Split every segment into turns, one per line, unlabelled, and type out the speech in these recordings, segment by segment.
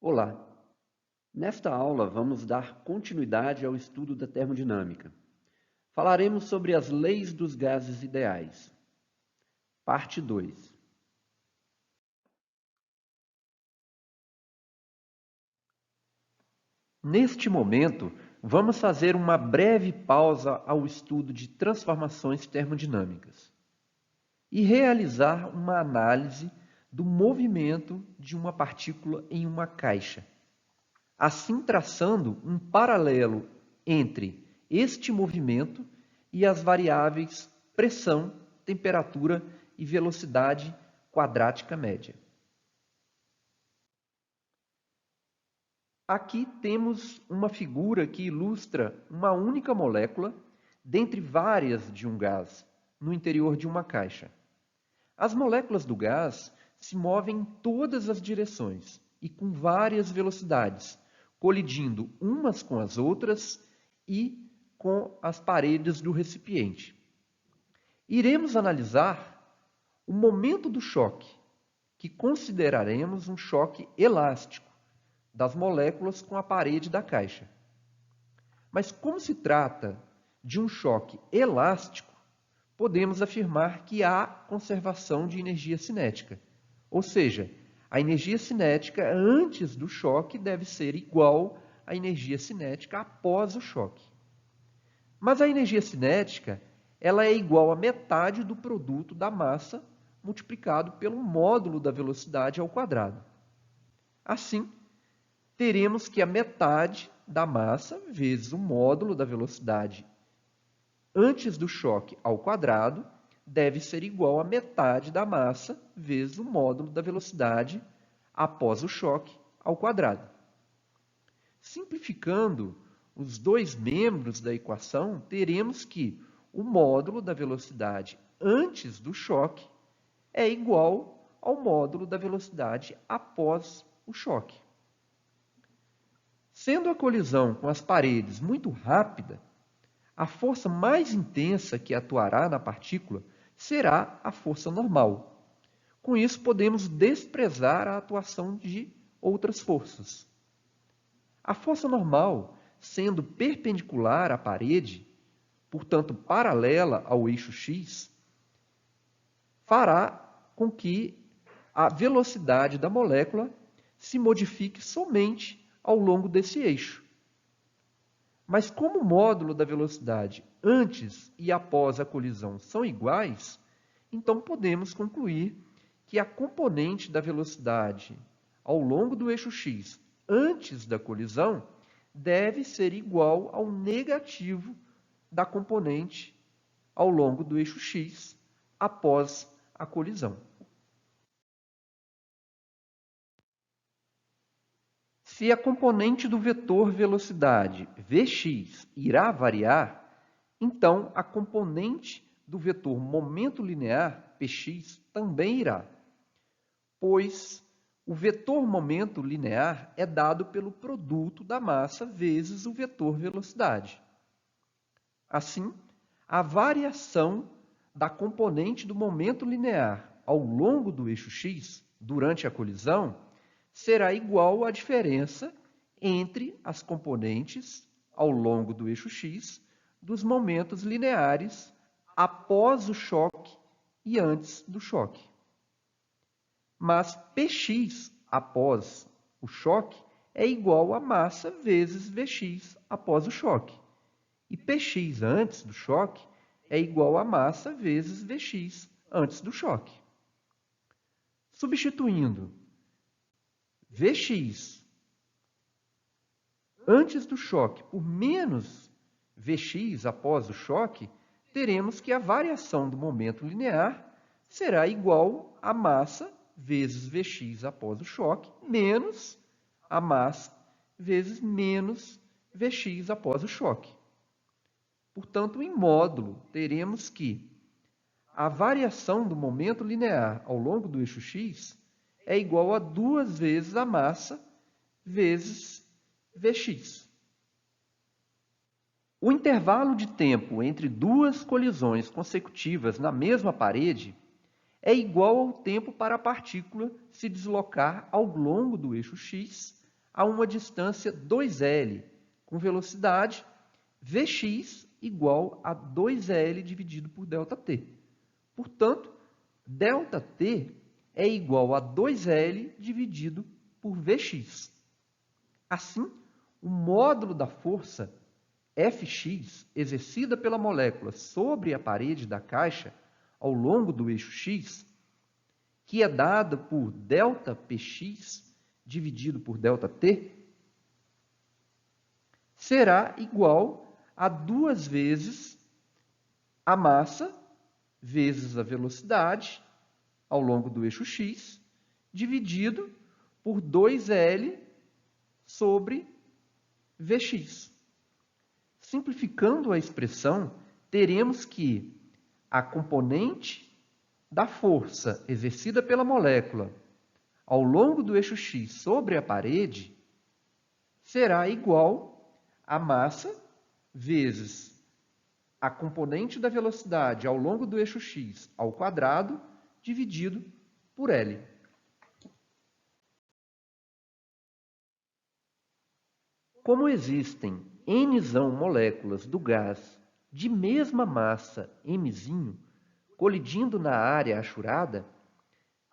Olá! Nesta aula vamos dar continuidade ao estudo da termodinâmica. Falaremos sobre as leis dos gases ideais. Parte 2. Neste momento, vamos fazer uma breve pausa ao estudo de transformações termodinâmicas e realizar uma análise do movimento de uma partícula em uma caixa, assim traçando um paralelo entre este movimento e as variáveis pressão, temperatura e velocidade quadrática média. Aqui temos uma figura que ilustra uma única molécula dentre várias de um gás no interior de uma caixa. As moléculas do gás se movem em todas as direções e com várias velocidades, colidindo umas com as outras e com as paredes do recipiente. Iremos analisar o momento do choque, que consideraremos um choque elástico das moléculas com a parede da caixa. Mas como se trata de um choque elástico, podemos afirmar que há conservação de energia cinética, ou seja, a energia cinética antes do choque deve ser igual à energia cinética após o choque. Mas a energia cinética ela é igual à metade do produto da massa multiplicado pelo módulo da velocidade ao quadrado. Assim, teremos que a metade da massa vezes o módulo da velocidade antes do choque ao quadrado deve ser igual a metade da massa vezes o módulo da velocidade após o choque ao quadrado. Simplificando os dois membros da equação, teremos que o módulo da velocidade antes do choque é igual ao módulo da velocidade após o choque. Sendo a colisão com as paredes muito rápida, a força mais intensa que atuará na partícula será a força normal. Com isso, podemos desprezar a atuação de outras forças. A força normal, sendo perpendicular à parede, portanto paralela ao eixo x, fará com que a velocidade da molécula se modifique somente ao longo desse eixo. Mas como o módulo da velocidade antes e após a colisão são iguais, então podemos concluir que a componente da velocidade ao longo do eixo x antes da colisão deve ser igual ao negativo da componente ao longo do eixo x após a colisão. Se a componente do vetor velocidade Vx irá variar, então a componente do vetor momento linear Px também irá, pois o vetor momento linear é dado pelo produto da massa vezes o vetor velocidade. Assim, a variação da componente do momento linear ao longo do eixo x durante a colisão será igual à diferença entre as componentes ao longo do eixo x dos momentos lineares após o choque e antes do choque. Mas Px após o choque é igual a massa vezes Vx após o choque. E Px antes do choque é igual a massa vezes Vx antes do choque. Substituindo Vx antes do choque por menos Vx após o choque, teremos que a variação do momento linear será igual a massa vezes Vx após o choque, menos a massa vezes menos Vx após o choque. Portanto, em módulo, teremos que a variação do momento linear ao longo do eixo x é igual a 2 vezes a massa vezes Vx. O intervalo de tempo entre duas colisões consecutivas na mesma parede é igual ao tempo para a partícula se deslocar ao longo do eixo x a uma distância 2L, com velocidade Vx igual a 2L dividido por ΔT. Portanto, ΔT é igual a 2L dividido por Vx. Assim, o módulo da força Fx exercida pela molécula sobre a parede da caixa ao longo do eixo x, que é dada por ΔPx dividido por ΔT, será igual a 2 vezes a massa vezes a velocidade ao longo do eixo x, dividido por 2L sobre Vx. Simplificando a expressão, teremos que a componente da força exercida pela molécula ao longo do eixo x sobre a parede será igual a massa vezes a componente da velocidade ao longo do eixo x ao quadrado dividido por L. Como existem N moléculas do gás de mesma massa m, colidindo na área achurada,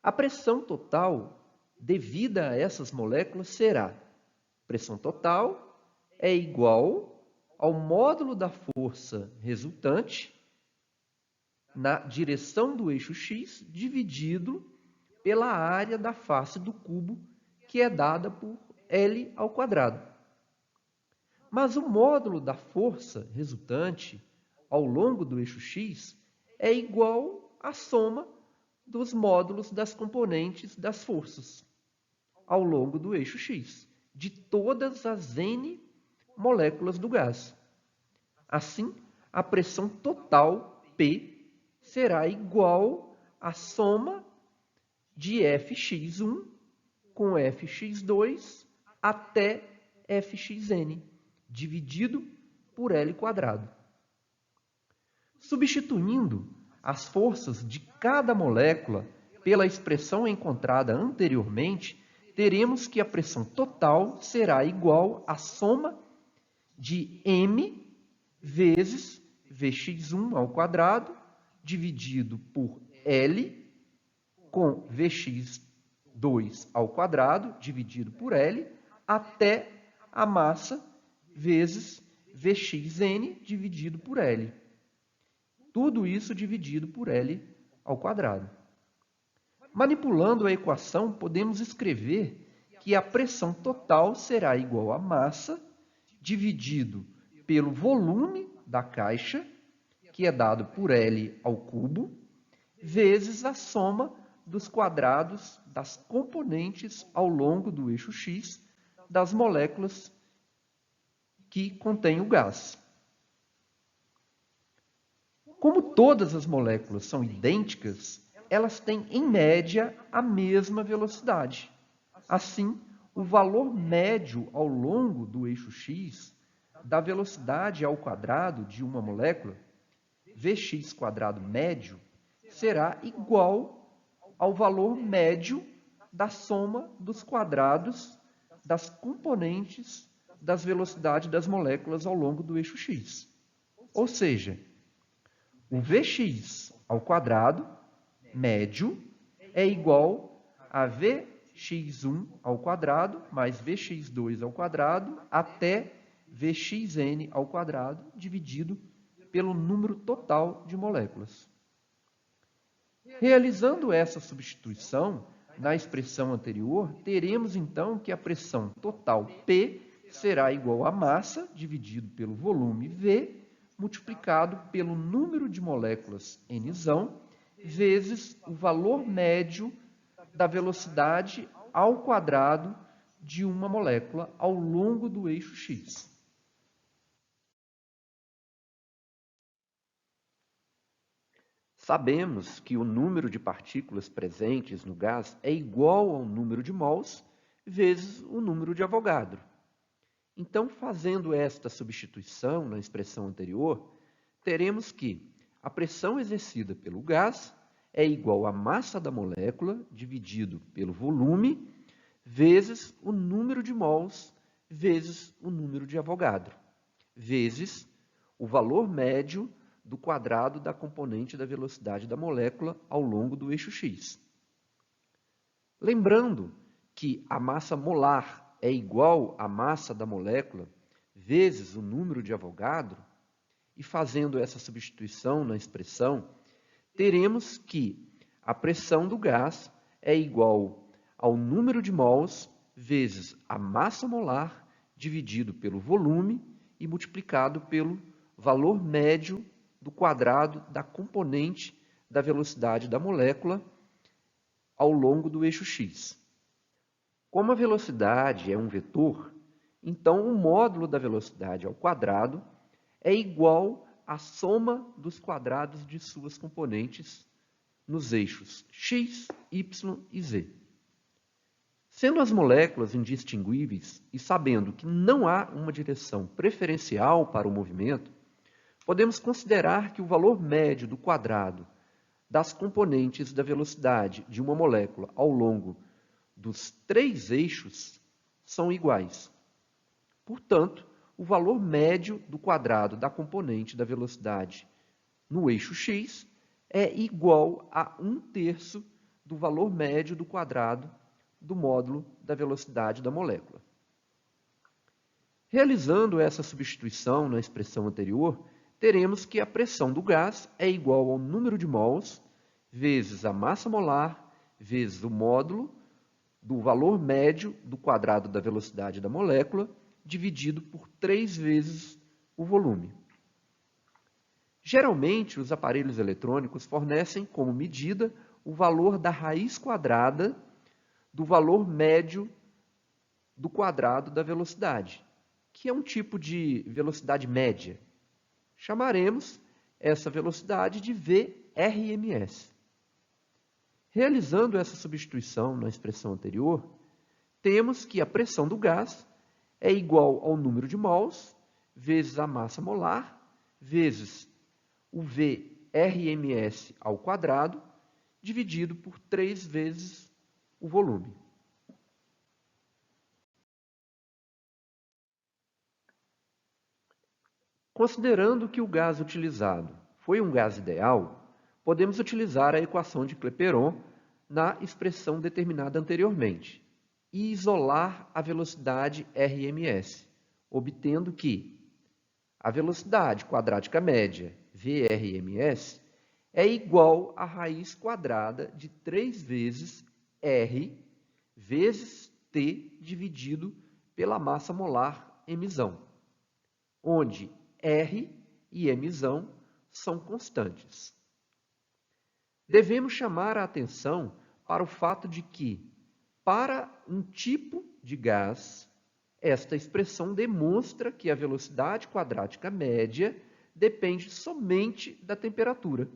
a pressão total devida a essas moléculas será: pressão total é igual ao módulo da força resultante na direção do eixo x dividido pela área da face do cubo, que é dada por L ao quadrado. Mas o módulo da força resultante ao longo do eixo x é igual à soma dos módulos das componentes das forças ao longo do eixo x, de todas as N moléculas do gás. Assim, a pressão total, P, será igual à soma de Fx1 com Fx2 até Fxn, dividido por L quadrado. Substituindo as forças de cada molécula pela expressão encontrada anteriormente, teremos que a pressão total será igual à soma de m vezes Vx1 ao quadrado, dividido por L, com Vx2 ao quadrado, dividido por L, até a massa vezes Vxn, dividido por L. Tudo isso dividido por L ao quadrado. Manipulando a equação, podemos escrever que a pressão total será igual à massa dividido pelo volume da caixa, que é dado por L ao cubo, vezes a soma dos quadrados das componentes ao longo do eixo x das moléculas que contêm o gás. Como todas as moléculas são idênticas, elas têm, em média, a mesma velocidade. Assim, o valor médio ao longo do eixo x da velocidade ao quadrado de uma molécula, Vx quadrado médio, será igual ao valor médio da soma dos quadrados das componentes das velocidades das moléculas ao longo do eixo x. Ou seja, o Vx ao quadrado médio é igual a Vx1 ao quadrado mais Vx2 ao quadrado até Vxn ao quadrado dividido pelo número total de moléculas. Realizando essa substituição na expressão anterior, teremos então que a pressão total P será igual à massa dividido pelo volume V multiplicado pelo número de moléculas N, vezes o valor médio da velocidade ao quadrado de uma molécula ao longo do eixo x. Sabemos que o número de partículas presentes no gás é igual ao número de mols vezes o número de Avogadro. Então, fazendo esta substituição na expressão anterior, teremos que a pressão exercida pelo gás é igual à massa da molécula dividido pelo volume vezes o número de mols vezes o número de Avogadro, vezes o valor médio do quadrado da componente da velocidade da molécula ao longo do eixo x. Lembrando que a massa molar é igual à massa da molécula vezes o número de Avogadro, e fazendo essa substituição na expressão, teremos que a pressão do gás é igual ao número de mols vezes a massa molar dividido pelo volume e multiplicado pelo valor médio do quadrado da componente da velocidade da molécula ao longo do eixo x. Como a velocidade é um vetor, então o módulo da velocidade ao quadrado é igual à soma dos quadrados de suas componentes nos eixos x, y e z. Sendo as moléculas indistinguíveis e sabendo que não há uma direção preferencial para o movimento, podemos considerar que o valor médio do quadrado das componentes da velocidade de uma molécula ao longo dos 3 eixos são iguais. Portanto, o valor médio do quadrado da componente da velocidade no eixo x é igual a 1/3 do valor médio do quadrado do módulo da velocidade da molécula. Realizando essa substituição na expressão anterior, teremos que a pressão do gás é igual ao número de mols vezes a massa molar vezes o módulo do valor médio do quadrado da velocidade da molécula dividido por 3 vezes o volume. Geralmente, os aparelhos eletrônicos fornecem como medida o valor da raiz quadrada do valor médio do quadrado da velocidade, que é um tipo de velocidade média. Chamaremos essa velocidade de VRMS. Realizando essa substituição na expressão anterior, temos que a pressão do gás é igual ao número de mols vezes a massa molar vezes o VRMS ao quadrado dividido por 3 vezes o volume. Considerando que o gás utilizado foi um gás ideal, podemos utilizar a equação de Clapeyron na expressão determinada anteriormente e isolar a velocidade RMS, obtendo que a velocidade quadrática média, VRMS, é igual à raiz quadrada de 3 vezes R vezes T dividido pela massa molar emissão, onde R e emissão são constantes. Devemos chamar a atenção para o fato de que, para um tipo de gás, esta expressão demonstra que a velocidade quadrática média depende somente da temperatura,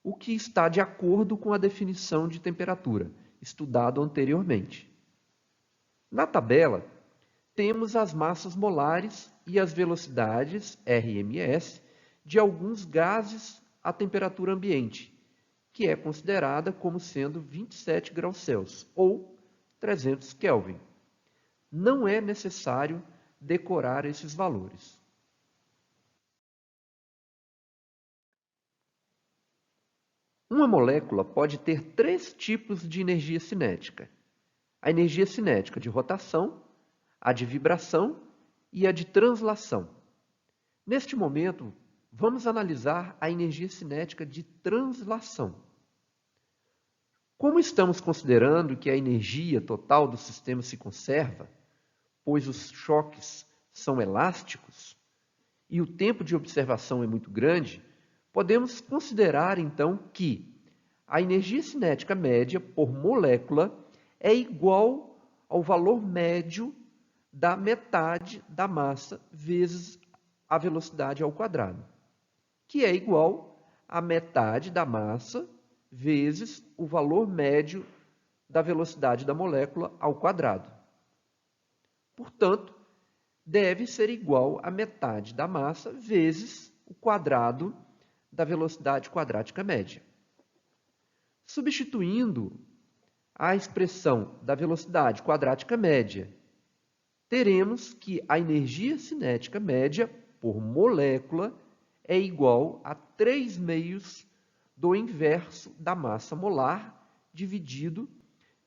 o que está de acordo com a definição de temperatura, estudado anteriormente. Na tabela, temos as massas molares e as velocidades, RMS, de alguns gases à temperatura ambiente, que é considerada como sendo 27 graus Celsius, ou 300 Kelvin. Não é necessário decorar esses valores. Uma molécula pode ter 3 tipos de energia cinética. A energia cinética de rotação, a de vibração e a de translação. Neste momento, vamos analisar a energia cinética de translação. Como estamos considerando que a energia total do sistema se conserva, pois os choques são elásticos e o tempo de observação é muito grande, podemos considerar, então, que a energia cinética média por molécula é igual ao valor médio da metade da massa vezes a velocidade ao quadrado, que é igual a metade da massa vezes o valor médio da velocidade da molécula ao quadrado. Portanto, deve ser igual a metade da massa vezes o quadrado da velocidade quadrática média. Substituindo a expressão da velocidade quadrática média, teremos que a energia cinética média por molécula é igual a 3/4 do inverso da massa molar dividido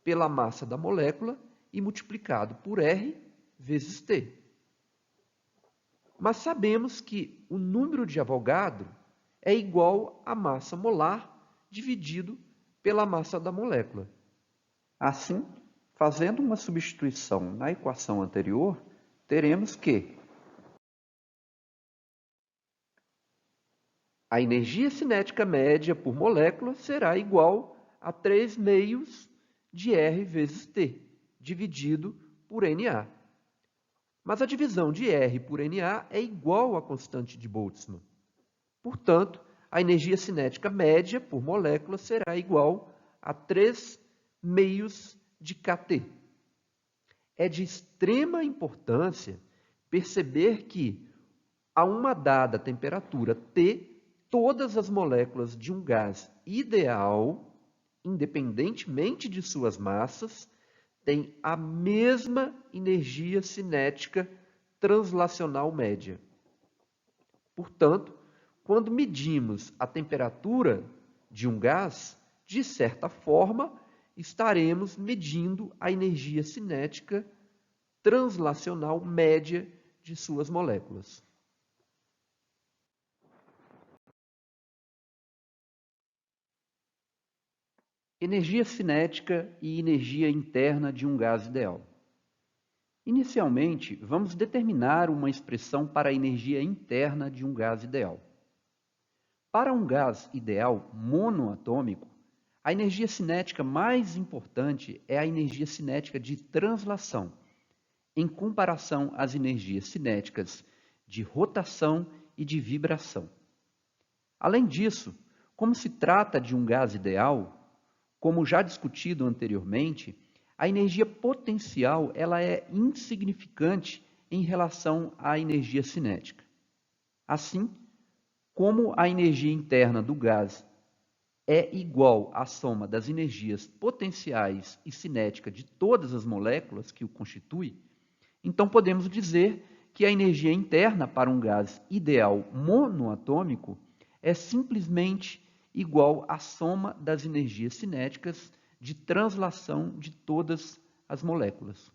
pela massa da molécula e multiplicado por R vezes T. Mas sabemos que o número de Avogadro é igual à massa molar dividido pela massa da molécula. Assim, fazendo uma substituição na equação anterior, teremos que a energia cinética média por molécula será igual a 3/4 de R vezes T, dividido por Na. Mas a divisão de R por Na é igual à constante de Boltzmann. Portanto, a energia cinética média por molécula será igual a 3/4 de kT. É de extrema importância perceber que, a uma dada temperatura T, todas as moléculas de um gás ideal, independentemente de suas massas, têm a mesma energia cinética translacional média. Portanto, quando medimos a temperatura de um gás, de certa forma, estaremos medindo a energia cinética translacional média de suas moléculas. Energia cinética e energia interna de um gás ideal. Inicialmente, vamos determinar uma expressão para a energia interna de um gás ideal. Para um gás ideal monoatômico, a energia cinética mais importante é a energia cinética de translação, em comparação às energias cinéticas de rotação e de vibração. Além disso, como se trata de um gás ideal, como já discutido anteriormente, a energia potencial ela é insignificante em relação à energia cinética. Assim, como a energia interna do gás é igual à soma das energias potenciais e cinética de todas as moléculas que o constituem, então podemos dizer que a energia interna para um gás ideal monoatômico é simplesmente igual à soma das energias cinéticas de translação de todas as moléculas.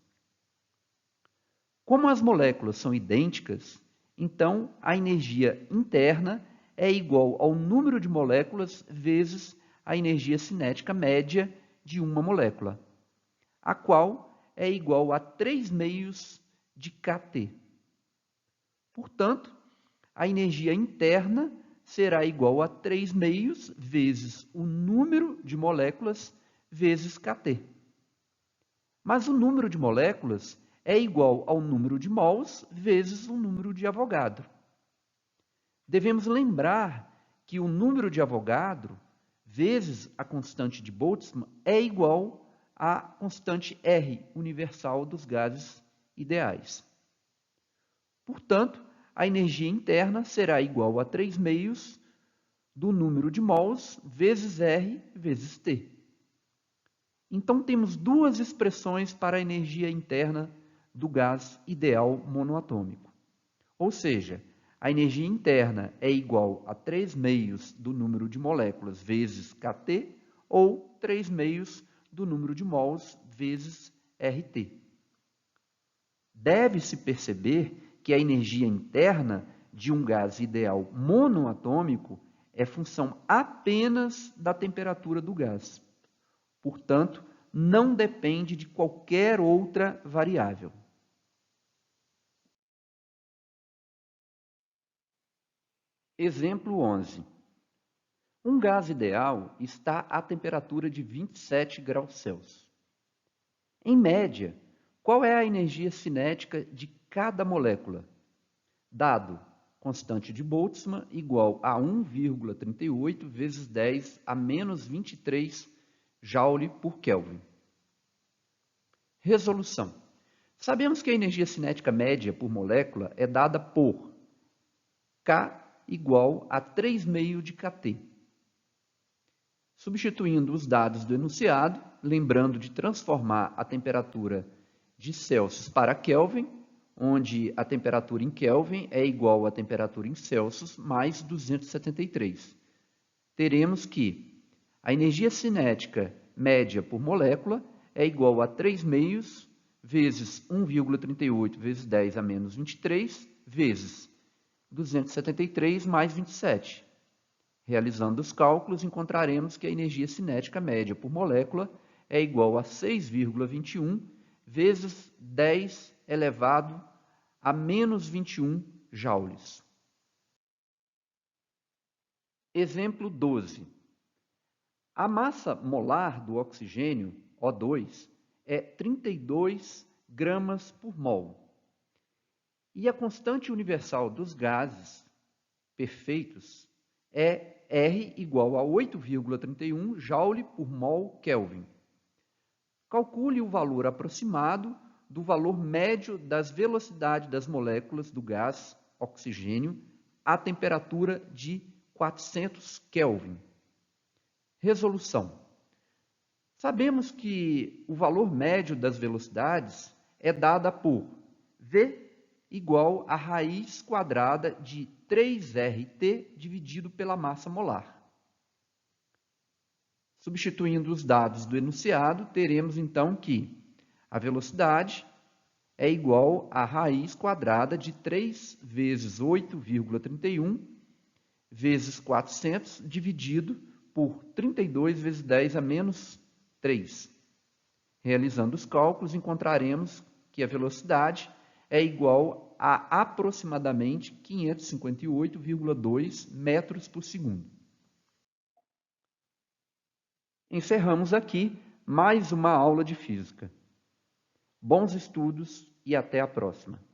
Como as moléculas são idênticas, então a energia interna é igual ao número de moléculas vezes a energia cinética média de uma molécula, a qual é igual a 3/4 de kT. Portanto, a energia interna será igual a 3/4 vezes o número de moléculas vezes kT. Mas o número de moléculas é igual ao número de mols vezes o número de Avogadro. Devemos lembrar que o número de Avogadro vezes a constante de Boltzmann é igual à constante R universal dos gases ideais. Portanto, a energia interna será igual a 3/4 do número de mols vezes R vezes T. Então, temos duas expressões para a energia interna do gás ideal monoatômico. Ou seja, a energia interna é igual a 3/4 do número de moléculas vezes kT ou 3/4 do número de mols vezes RT. Deve-se perceber que a energia interna de um gás ideal monoatômico é função apenas da temperatura do gás. Portanto, não depende de qualquer outra variável. Exemplo 11. Um gás ideal está à temperatura de 27 graus Celsius. Em média, qual é a energia cinética de cada molécula? Dado constante de Boltzmann igual a 1,38 vezes 10 a menos 23 Joule por Kelvin. Resolução. Sabemos que a energia cinética média por molécula é dada por K igual a 3/4 de kT. Substituindo os dados do enunciado, lembrando de transformar a temperatura de Celsius para Kelvin, onde a temperatura em Kelvin é igual à temperatura em Celsius mais 273. Teremos que a energia cinética média por molécula é igual a 3 meios vezes 1,38 vezes 10 a menos 23 vezes 273 mais 27. Realizando os cálculos, encontraremos que a energia cinética média por molécula é igual a 6,21 vezes 10 elevado a menos 21 joules. Exemplo 12. A massa molar do oxigênio, O2, é 32 gramas por mol. E a constante universal dos gases perfeitos é R igual a 8,31 joule por mol Kelvin. Calcule o valor aproximado do valor médio das velocidades das moléculas do gás oxigênio à temperatura de 400 Kelvin. Resolução. Sabemos que o valor médio das velocidades é dada por V igual a raiz quadrada de 3RT dividido pela massa molar. Substituindo os dados do enunciado, teremos então que a velocidade é igual a raiz quadrada de 3 vezes 8,31 vezes 400 dividido por 32 vezes 10 a menos 3. Realizando os cálculos, encontraremos que a velocidade é igual a aproximadamente 558,2 metros por segundo. Encerramos aqui mais uma aula de física. Bons estudos e até a próxima!